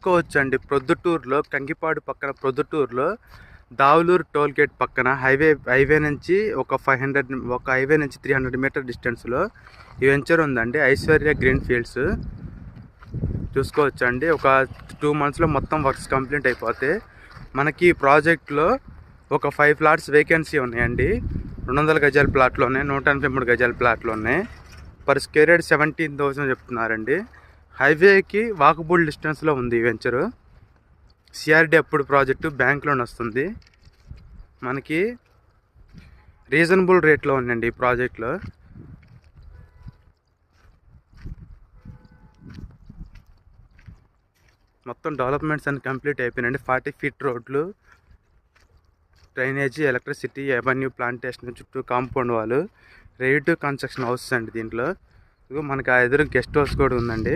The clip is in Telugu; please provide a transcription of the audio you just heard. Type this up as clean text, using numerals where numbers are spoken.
చూసుకోవచ్చండి. ప్రొద్దుటూరులో కంకిపాడు పక్కన ప్రొద్దుటూరులో దావులూరు టోల్ గేట్ పక్కన హైవే నుంచి ఒక 300 మీటర్ డిస్టెన్స్లో ఈ వెంచర్ ఉందండి. ఐశ్వర్య గ్రీన్ ఫీల్డ్స్ చూసుకోవచ్చండి. ఒక 2 monthsలో మొత్తం వర్క్స్ కంప్లీట్ అయిపోతే మనకి ఈ ప్రాజెక్ట్లో ఒక 5 plots వేకెన్సీ ఉన్నాయండి. 200 గజాల ప్లాట్లు ఉన్నాయి, 183 గజాల ప్లాట్లు ఉన్నాయి. పర్ స్క్వేర్ యార్డ్ 17,000 చెప్తున్నారండి. హైవేకి వాకబుల్ డిస్టెన్స్లో ఉంది ఈ వెంచరు. సిఆర్డి అప్పుడు ప్రాజెక్టు బ్యాంక్ లోన్ వస్తుంది. మనకి రీజనబుల్ రేట్లో ఉందండి ఈ ప్రాజెక్ట్లో. మొత్తం డెవలప్మెంట్స్ అన్ని కంప్లీట్ అయిపోయినాయండి. 40 feet రోడ్లు, డ్రైనేజీ, ఎలక్ట్రిసిటీ, అవెన్యూ, ప్లాంటేషన్, చుట్టూ కాంపౌండ్ వాళ్ళు, రెడీ టు కన్స్ట్రక్షన్ హౌసెస్ అండి. దీంట్లో మనకి ఆ ఎదురు గెస్ట్ హౌస్ కూడా ఉందండి.